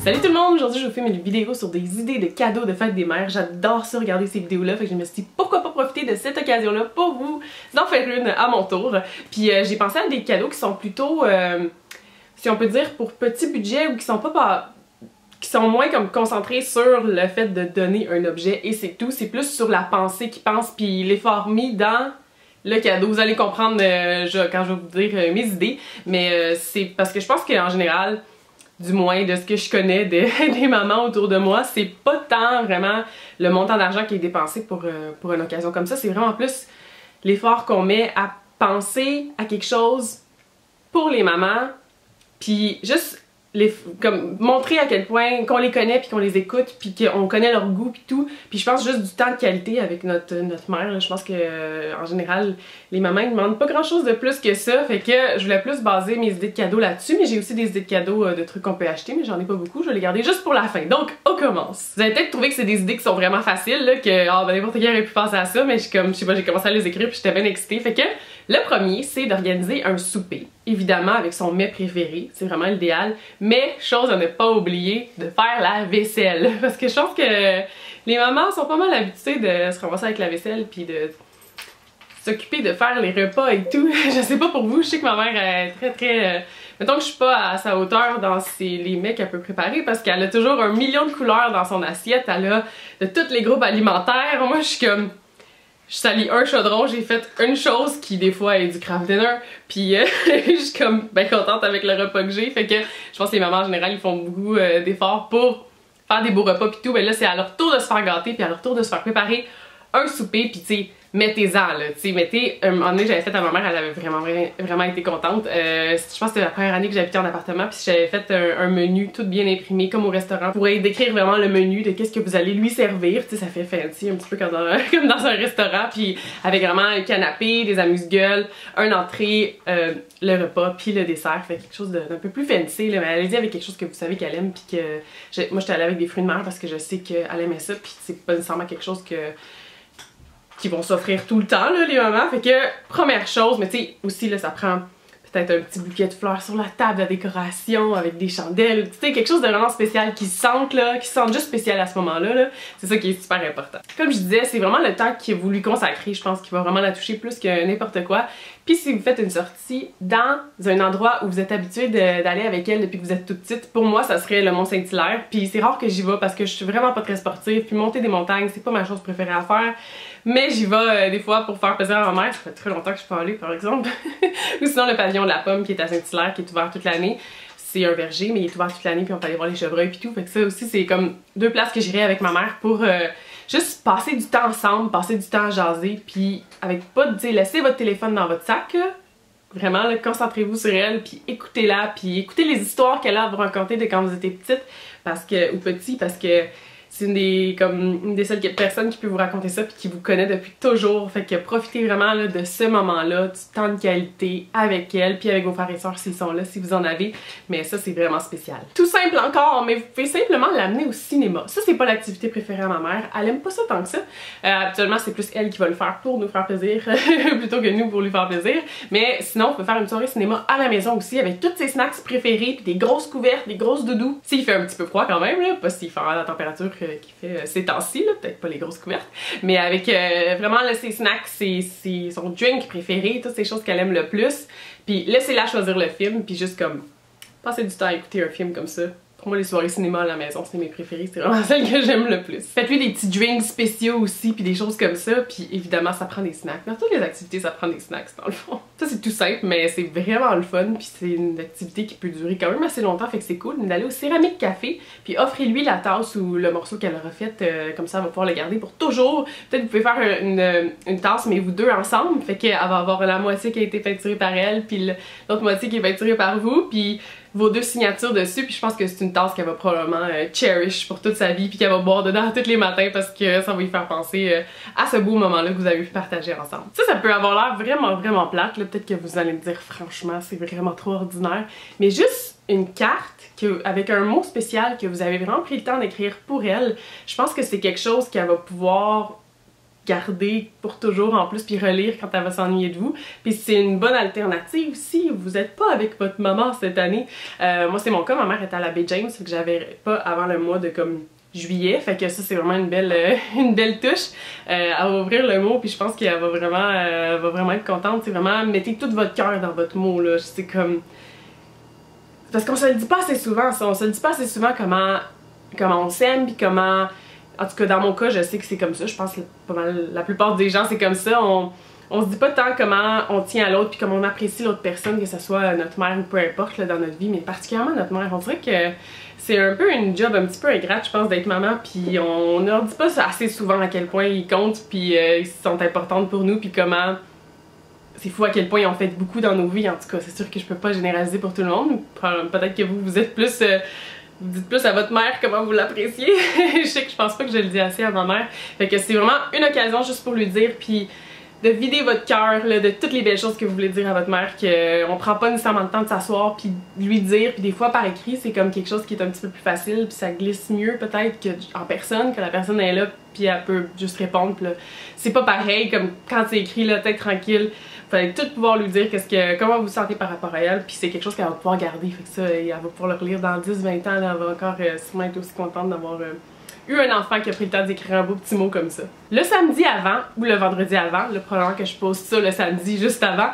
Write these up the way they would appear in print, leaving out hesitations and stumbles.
Salut tout le monde! Aujourd'hui je vous fais une vidéo sur des idées de cadeaux de fête des mères. J'adore ça, regarder ces vidéos-là, fait que je me suis dit pourquoi pas profiter de cette occasion-là pour vous en faire une à mon tour. Puis j'ai pensé à des cadeaux qui sont plutôt, si on peut dire, pour petit budget ou qui sont qui sont moins comme concentrés sur le fait de donner un objet et c'est tout. C'est plus sur la pensée qu'ils pensent puis l'effort mis dans le cadeau. Vous allez comprendre quand je vais vous dire mes idées, mais c'est parce que je pense qu'en général, du moins de ce que je connais des mamans autour de moi, c'est pas tant vraiment le montant d'argent qui est dépensé pour une occasion comme ça, c'est vraiment plus l'effort qu'on met à penser à quelque chose pour les mamans, puis juste comme montrer à quel point qu'on les connaît puis qu'on les écoute puis qu'on connaît leur goût puis tout. Puis je pense juste du temps de qualité avec notre mère là. Je pense que en général les mamans ne demandent pas grand chose de plus que ça, fait que je voulais plus baser mes idées de cadeaux là-dessus, mais j'ai aussi des idées de cadeaux de trucs qu'on peut acheter, mais j'en ai pas beaucoup, je vais les garder juste pour la fin. Donc on commence. Vous allez peut-être trouver que c'est des idées qui sont vraiment faciles là, que n'importe qui aurait pu penser à ça, mais je sais pas, j'ai commencé à les écrire puis j'étais bien excitée. Fait que le premier, c'est d'organiser un souper. Évidemment avec son mets préféré, c'est vraiment l'idéal, mais chose à ne pas oublier, de faire la vaisselle. Parce que je pense que les mamans sont pas mal habituées de se ramasser avec la vaisselle puis de s'occuper de faire les repas et tout. Je sais pas pour vous, je sais que ma mère est très... mettons que je suis pas à sa hauteur dans les mets qu'elle peut préparer parce qu'elle a toujours un million de couleurs dans son assiette, elle a de tous les groupes alimentaires. Moi je suis comme... Je salis un chaudron, j'ai fait une chose qui des fois est du craft dinner, puis je suis comme bien contente avec le repas que j'ai, fait que je pense que les mamans en général ils font beaucoup d'efforts pour faire des beaux repas pis tout, mais là c'est à leur tour de se faire gâter puis à leur tour de se faire préparer un souper, puis tu sais, mettez-en là, tu sais, mettez, un moment donné j'avais fait à ma mère, elle avait vraiment été contente, je pense que c'était la première année que j'habitais en appartement, puis j'avais fait un menu tout bien imprimé comme au restaurant, pour décrire vraiment le menu de qu'est-ce que vous allez lui servir, tu sais, ça fait fancy un petit peu comme dans un restaurant, puis avec vraiment un canapé, des amuse-gueules, un entrée, le repas, puis le dessert, fait quelque chose d'un peu plus fancy, là, mais allez-y avec quelque chose que vous savez qu'elle aime, puis que, moi j'étais allée avec des fruits de mer parce que je sais qu'elle aimait ça, puis c'est pas nécessairement quelque chose qui vont s'offrir tout le temps, là, les mamans. Fait que, première chose, mais tu sais, aussi, là, ça prend peut-être un petit bouquet de fleurs sur la table de décoration avec des chandelles, tu sais, quelque chose de vraiment spécial qui sente, là, qui sente juste spécial à ce moment-là, là. C'est ça qui est super important. Comme je disais, c'est vraiment le temps que vous lui consacrez, je pense qu'il va vraiment la toucher plus que n'importe quoi. Puis si vous faites une sortie dans un endroit où vous êtes habitué d'aller avec elle depuis que vous êtes toute petite, pour moi ça serait le Mont-Saint-Hilaire. Puis c'est rare que j'y vais parce que je suis vraiment pas très sportive, puis monter des montagnes c'est pas ma chose préférée à faire. Mais j'y vais des fois pour faire plaisir à ma mère, ça fait très longtemps que je suis pas allée par exemple. Ou sinon le pavillon de la Pomme qui est à Saint-Hilaire, qui est ouvert toute l'année. C'est un verger mais il est ouvert toute l'année puis on peut aller voir les chevreuils puis tout. Fait que ça aussi c'est comme deux places que j'irai avec ma mère pour juste passer du temps ensemble, passer du temps à jaser, puis avec pas de, laissez votre téléphone dans votre sac, là. Vraiment, là, concentrez-vous sur elle, puis écoutez-la, puis écoutez les histoires qu'elle a à vous raconter de quand vous étiez petite, ou petit, parce que c'est une des seules personnes qui peut vous raconter ça puis qui vous connaît depuis toujours. Fait que profitez vraiment là, de ce moment-là, du temps de qualité avec elle puis avec vos frères et sœurs s'ils sont là, si vous en avez. Mais ça, c'est vraiment spécial. Tout simple encore, mais vous pouvez simplement l'amener au cinéma. Ça, c'est pas l'activité préférée à ma mère. Elle aime pas ça tant que ça. Habituellement, c'est plus elle qui va le faire pour nous faire plaisir plutôt que nous pour lui faire plaisir. Mais sinon, on peut faire une soirée cinéma à la maison aussi avec tous ses snacks préférés puis des grosses couvertes, des grosses doudous. S'il fait un petit peu froid quand même, là, pas s'il fait la température qui fait ces temps-ci, peut-être pas les grosses couvertes, mais avec vraiment là, ses snacks, son drink préféré, toutes ces choses qu'elle aime le plus, puis laissez-la choisir le film, puis juste comme passer du temps à écouter un film comme ça. Pour moi, les soirées cinéma à la maison, c'est mes préférées, c'est vraiment celles que j'aime le plus. Faites-lui des petits drinks spéciaux aussi, puis des choses comme ça, puis évidemment, ça prend des snacks. Dans toutes les activités, ça prend des snacks, dans le fond. Ça, c'est tout simple, mais c'est vraiment le fun, puis c'est une activité qui peut durer quand même assez longtemps, fait que c'est cool d'aller au Céramique Café, puis offrez-lui la tasse ou le morceau qu'elle aura fait, comme ça, elle va pouvoir le garder pour toujours. Peut-être vous pouvez faire une tasse, mais vous deux ensemble, fait qu'elle va avoir la moitié qui a été peinturée par elle, puis l'autre moitié qui est peinturée par vous, puis vos deux signatures dessus, puis je pense que c'est une tasse qu'elle va probablement cherish pour toute sa vie, puis qu'elle va boire dedans tous les matins parce que ça va lui faire penser à ce beau moment-là que vous avez pu partager ensemble. Ça peut avoir l'air vraiment plate, là, peut-être que vous allez me dire franchement c'est vraiment trop ordinaire, mais juste une carte avec un mot spécial que vous avez vraiment pris le temps d'écrire pour elle, je pense que c'est quelque chose qu'elle va pouvoir garder pour toujours en plus puis relire quand elle va s'ennuyer de vous. Puis c'est une bonne alternative si vous n'êtes pas avec votre maman cette année. Moi c'est mon cas, ma mère était à la Baie James, fait que j'avais pas avant le mois de comme juillet, fait que ça c'est vraiment une belle touche. Elle va ouvrir le mot puis je pense qu'elle va vraiment être contente. C'est vraiment, mettez tout votre cœur dans votre mot là, c'est comme... Parce qu'on se le dit pas assez souvent ça, on se le dit pas assez souvent comment on s'aime puis comment... En tout cas dans mon cas je sais que c'est comme ça, je pense que pas mal, la plupart des gens c'est comme ça, on se dit pas tant comment on tient à l'autre puis comment on apprécie l'autre personne, que ce soit notre mère ou peu importe là, dans notre vie, mais particulièrement notre mère. On dirait que c'est un peu une job un petit peu ingrate, je pense, d'être maman, puis on ne leur dit pas assez souvent à quel point ils comptent, puis ils sont importantes pour nous, puis comment... C'est fou à quel point ils ont fait beaucoup dans nos vies, en tout cas. C'est sûr que je peux pas généraliser pour tout le monde. Peut-être que vous êtes plus... vous dites plus à votre mère comment vous l'appréciez. Je sais que je pense pas que je le dis assez à ma mère. Fait que c'est vraiment une occasion juste pour lui dire, puis de vider votre cœur de toutes les belles choses que vous voulez dire à votre mère, qu'on prend pas nécessairement le temps de s'asseoir puis lui dire, puis des fois par écrit c'est comme quelque chose qui est un petit peu plus facile, puis ça glisse mieux peut-être qu'en personne, que la personne est là puis elle peut juste répondre, puis là c'est pas pareil comme quand c'est écrit là, tête tranquille. Vous allez tout pouvoir lui dire comment vous vous sentez par rapport à elle, puis c'est quelque chose qu'elle va pouvoir garder, fait que ça, elle va pouvoir le relire dans 10-20 ans, elle va encore sûrement être aussi contente d'avoir eu un enfant qui a pris le temps d'écrire un beau petit mot comme ça. Le samedi avant, ou le vendredi avant, là, probablement que je pose ça le samedi juste avant,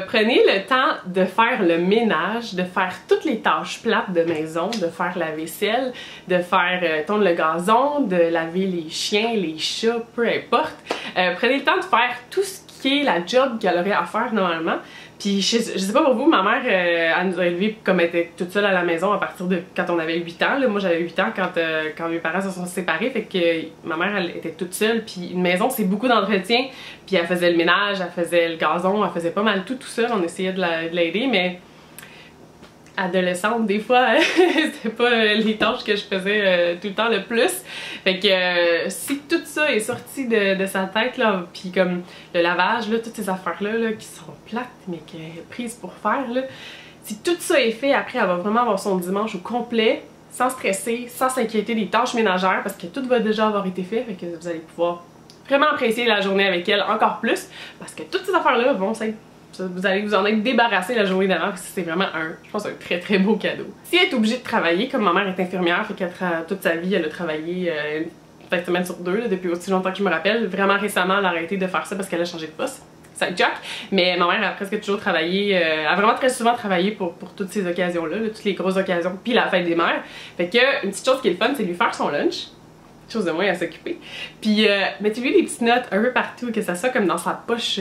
prenez le temps de faire le ménage, de faire toutes les tâches plates de maison, de faire la vaisselle, de faire tondre le gazon, de laver les chiens, les chats, peu importe. Prenez le temps de faire tout ce qui est la job qu'elle aurait à faire normalement. Puis je sais pas pour vous, ma mère, elle nous a élevés comme elle était toute seule à la maison à partir de quand on avait 8 ans. Là. Moi j'avais 8 ans quand mes parents se sont séparés, fait que ma mère elle était toute seule. Puis une maison c'est beaucoup d'entretien, puis elle faisait le ménage, elle faisait le gazon, elle faisait pas mal tout seule, on essayait de l'aider, mais adolescente, des fois, c'était pas les tâches que je faisais tout le temps le plus. Fait que si tout ça est sorti de sa tête, là, pis comme le lavage, là, toutes ces affaires-là là, qui sont plates, mais qu'elle est prise pour faire, là, si tout ça est fait, après, elle va vraiment avoir son dimanche au complet, sans stresser, sans s'inquiéter des tâches ménagères, parce que tout va déjà avoir été fait, fait que vous allez pouvoir vraiment apprécier la journée avec elle encore plus, parce que toutes ces affaires-là vont s'être... Vous allez vous en être débarrassé la journée d'avant, parce que c'est vraiment je pense, un très très beau cadeau. Si elle est obligée de travailler, comme ma mère est infirmière, fait qu'elle toute sa vie, elle a travaillé une fin de semaine sur 2, là, depuis aussi longtemps que je me rappelle. Vraiment récemment, elle a arrêté de faire ça parce qu'elle a changé de poste. Ça choque, mais ma mère a presque toujours travaillé, elle a vraiment très souvent travaillé pour toutes ces occasions-là, toutes les grosses occasions, puis la fête des mères. Fait que, une petite chose qui est le fun, c'est lui faire son lunch. Chose de moins à s'occuper. Puis mettez-lui des petites notes un peu partout, que ça soit comme dans sa poche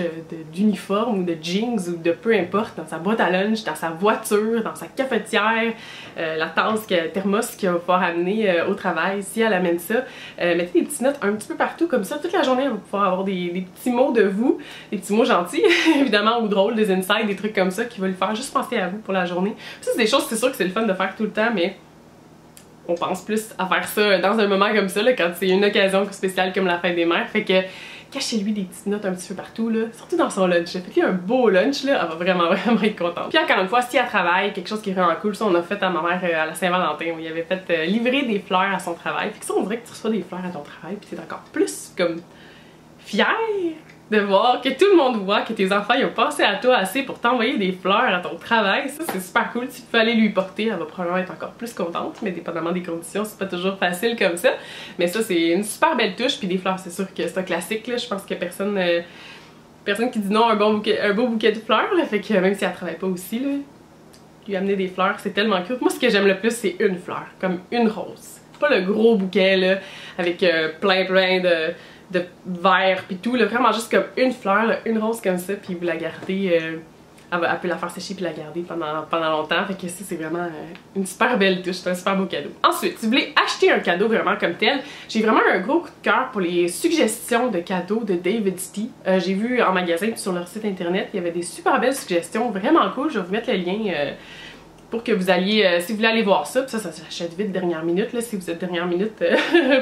d'uniforme ou de jeans ou de peu importe, dans sa boîte à lunch, dans sa voiture, dans sa cafetière, la tasse, thermos qu'elle va pouvoir amener au travail, si elle amène ça. Mettez des petites notes un petit peu partout, comme ça toute la journée elle va pouvoir avoir des petits mots de vous, des petits mots gentils évidemment, ou drôles, des insights, des trucs comme ça qui vont lui faire juste penser à vous pour la journée. Ça c'est des choses, c'est sûr que c'est le fun de faire tout le temps, mais on pense plus à faire ça dans un moment comme ça, là, quand c'est une occasion spéciale comme la fête des mères. Fait que cachez-lui des petites notes un petit peu partout, là, surtout dans son lunch. Faites-lui un beau lunch, là, elle va vraiment être contente. Puis encore une fois, si elle travaille, quelque chose qui est vraiment cool, ça on a fait à ma mère à la Saint-Valentin, où il avait fait livrer des fleurs à son travail. Fait que ça, on dirait que tu reçois des fleurs à ton travail, puis t'es encore plus comme fière de voir, que tout le monde voit que tes enfants ils ont pensé à toi assez pour t'envoyer des fleurs à ton travail. Ça c'est super cool. Si tu peux aller lui porter, elle va probablement être encore plus contente, mais dépendamment des conditions, c'est pas toujours facile comme ça. Mais ça c'est une super belle touche, puis des fleurs c'est sûr que c'est un classique là. Je pense que personne qui dit non à un beau bouquet de fleurs là. Fait que même si elle travaille pas aussi là, lui amener des fleurs c'est tellement cool. Moi ce que j'aime le plus c'est une fleur, comme une rose. Pas le gros bouquet là, avec plein de verre puis tout, là, vraiment juste comme une fleur, là, une rose comme ça, puis vous la gardez, elle peut la faire sécher puis la garder pendant longtemps, fait que ça c'est vraiment une super belle touche, c'est un super beau cadeau. Ensuite, si vous voulez acheter un cadeau vraiment comme tel, j'ai vraiment un gros coup de cœur pour les suggestions de cadeaux de David's Tea. J'ai vu en magasin puis sur leur site internet, il y avait des super belles suggestions, vraiment cool, je vais vous mettre le lien pour que vous alliez, si vous voulez aller voir ça, puis ça s'achète vite dernière minute, là, si vous êtes dernière minute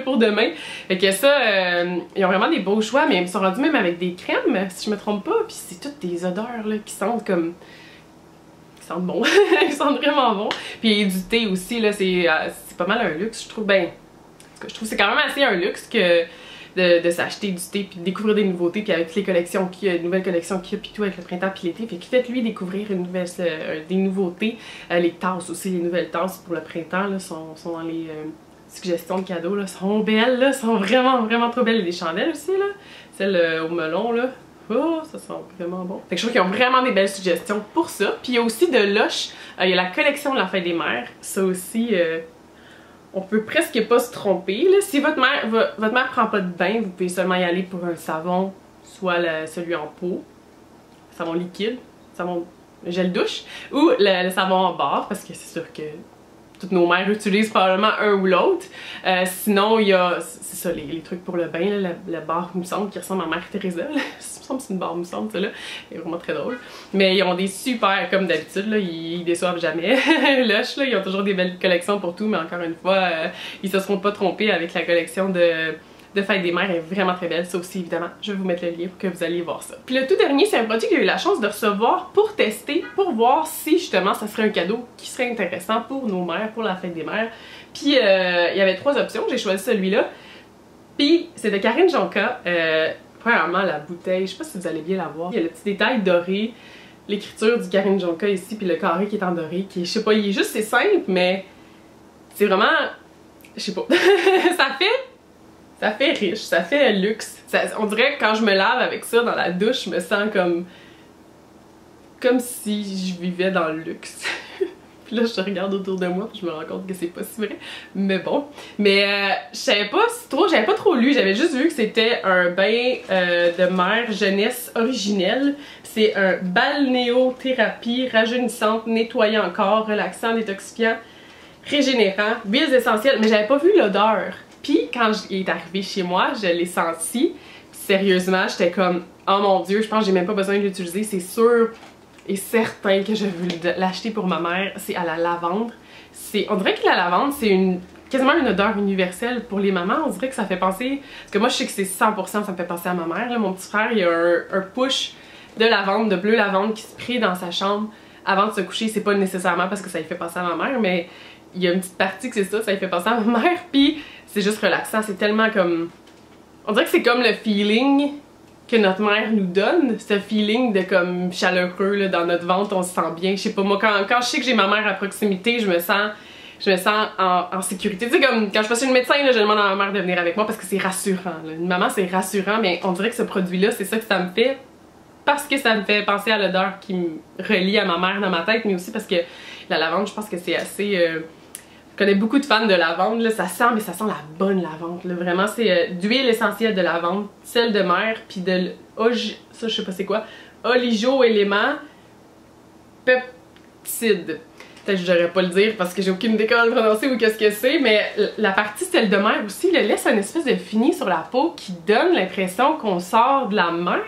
pour demain. Fait que ça, ils ont vraiment des beaux choix, mais ils sont rendus même avec des crèmes, si je me trompe pas, puis c'est toutes des odeurs là, qui sentent comme... qui sentent bon, qui sentent vraiment bon. Puis du thé aussi, là, c'est pas mal un luxe, je trouve, ben, je trouve que c'est quand même assez un luxe que de s'acheter du thé puis de découvrir des nouveautés, puis avec toutes les collections qu'il y a, les nouvelles collections qu'il y a, puis tout avec le printemps puis l'été. Fait que faites-lui découvrir des nouveautés. Les tasses aussi, les nouvelles tasses pour le printemps là, sont dans les suggestions de cadeaux, là, sont belles, là, sont vraiment trop belles. Il y a des chandelles aussi, là, celles au melon, là. Oh, ça sent vraiment bon. Fait que je trouve qu'ils ont vraiment des belles suggestions pour ça. Puis il y a aussi de Lush, il y a la collection de la fête des mères. Ça aussi, on peut presque pas se tromper, là. Si votre mère prend pas de bain, vous pouvez seulement y aller pour un savon, soit celui en pot, savon liquide, savon gel douche, ou le savon en barre, parce que c'est sûr que toutes nos mères utilisent probablement un ou l'autre. Sinon, il y a, c'est ça, les trucs pour le bain, là, la barre moussante qui ressemble à Mère Teresa. Il me semble que c'est une barre moussante, ça là. Elle est vraiment très drôle. Mais ils ont des super, comme d'habitude, là, ils déçoivent jamais. Lush, là, ils ont toujours des belles collections pour tout, mais encore une fois, ils se seront pas trompés avec la collection de Fête des Mères, elle est vraiment très belle. Ça aussi, évidemment, je vais vous mettre le lien pour que vous alliez voir ça. Puis le tout dernier, c'est un produit que j'ai eu la chance de recevoir pour tester, pour voir si justement ça serait un cadeau qui serait intéressant pour nos mères, pour la Fête des Mères. Puis il y avait 3 options, j'ai choisi celui-là. Puis c'est de Karine Jonca. Premièrement, la bouteille, je sais pas si vous allez bien la voir. Il y a le petit détail doré, l'écriture du Karine Jonca ici, puis le carré qui est en doré, qui est, je sais pas, il est juste, c'est simple, mais c'est vraiment, je sais pas, ça fait riche, ça fait luxe. On dirait que quand je me lave avec ça dans la douche, je me sens comme si je vivais dans le luxe. Puis là, je regarde autour de moi, puis je me rends compte que c'est pas si vrai. Mais bon. Mais je savais pas j'avais pas trop lu, j'avais juste vu que c'était un bain de mer jeunesse originel. C'est un balnéothérapie rajeunissante, nettoyant corps, relaxant, détoxifiant, régénérant, huiles essentielles. Mais j'avais pas vu l'odeur. Puis quand il est arrivé chez moi, je l'ai senti. Sérieusement, j'étais comme, oh mon dieu, je pense que j'ai même pas besoin de l'utiliser, c'est sûr et certain que je veux l'acheter pour ma mère. C'est à la lavande. On dirait que la lavande, c'est quasiment une odeur universelle pour les mamans. On dirait que ça fait penser, parce que moi je sais que c'est 100%, ça me fait penser à ma mère. Là. Mon petit frère, il a un push de lavande, de bleu lavande qui se spray dans sa chambre avant de se coucher. C'est pas nécessairement parce que ça lui fait penser à ma mère, mais il y a une petite partie que c'est ça lui fait penser à ma mère. Puis c'est juste relaxant, c'est tellement comme... On dirait que c'est comme le feeling que notre mère nous donne, ce feeling de comme chaleureux là, dans notre ventre, on se sent bien. Je sais pas, moi quand je sais que j'ai ma mère à proximité, je me sens en sécurité. Tu sais, comme quand je passe chez le médecin, là, je demande à ma mère de venir avec moi parce que c'est rassurant. Là. Une maman, c'est rassurant, mais on dirait que ce produit-là, c'est ça que ça me fait. Parce que ça me fait penser à l'odeur qui me relie à ma mère dans ma tête, mais aussi parce que la lavande, je pense que c'est assez... Je connais beaucoup de fans de lavande, là, ça sent, mais ça sent la bonne lavande. Là. Vraiment, c'est d'huile essentielle de lavande, sel de mer, puis de ça je sais pas c'est quoi, oligo-élément peptide. Peut-être que je devrais pas le dire parce que j'ai aucune idée comment le prononcer ou qu'est-ce que c'est, mais la partie sel de mer aussi le laisse une espèce de fini sur la peau qui donne l'impression qu'on sort de la mer,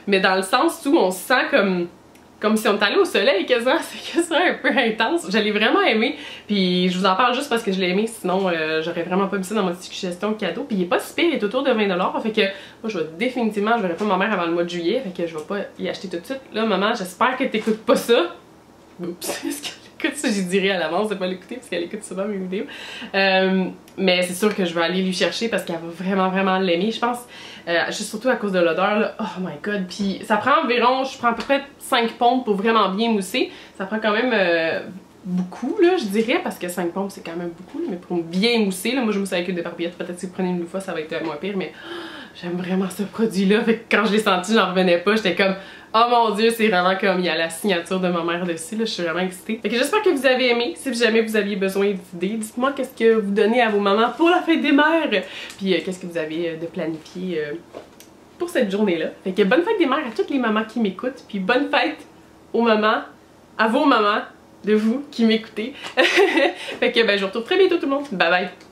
mais dans le sens où on se sent comme si on était allé au soleil quasiment, c'est quasiment un peu intense. Je l'ai vraiment aimé, puis je vous en parle juste parce que je l'ai aimé, sinon j'aurais vraiment pas mis ça dans ma suggestion cadeau. Puis il est pas si pire, il est autour de 20$, fait que moi je vais définitivement, je verrai pas ma mère avant le mois de juillet, fait que je vais pas y acheter tout de suite. Là maman, j'espère que t'écoutes pas ça. Oups, est-ce qu'elle écoute ça? J'y dirais à l'avance de pas l'écouter parce qu'elle écoute souvent mes vidéos. Mais c'est sûr que je vais aller lui chercher parce qu'elle va vraiment l'aimer, je pense. Juste surtout à cause de l'odeur, là. Oh my god. Puis ça prend environ, je prends à peu près 5 pompes pour vraiment bien mousser. Ça prend quand même beaucoup, là, je dirais, parce que 5 pompes c'est quand même beaucoup, mais pour bien mousser, là, moi je mousse avec une débarbillette. Peut-être si vous prenez une loofah, ça va être moins pire, mais j'aime vraiment ce produit-là. Fait que quand je l'ai senti, j'en revenais pas. J'étais comme, oh mon dieu, c'est vraiment comme il y a la signature de ma mère dessus, là. Je suis vraiment excitée. Fait que j'espère que vous avez aimé. Si jamais vous aviez besoin d'idées, dites-moi qu'est-ce que vous donnez à vos mamans pour la fête des mères. Puis qu'est-ce que vous avez de planifié pour cette journée-là. Fait que bonne fête des mères à toutes les mamans qui m'écoutent. Puis bonne fête aux mamans, à vos mamans, de vous qui m'écoutez. Fait que ben, je vous retrouve très bientôt tout le monde. Bye bye!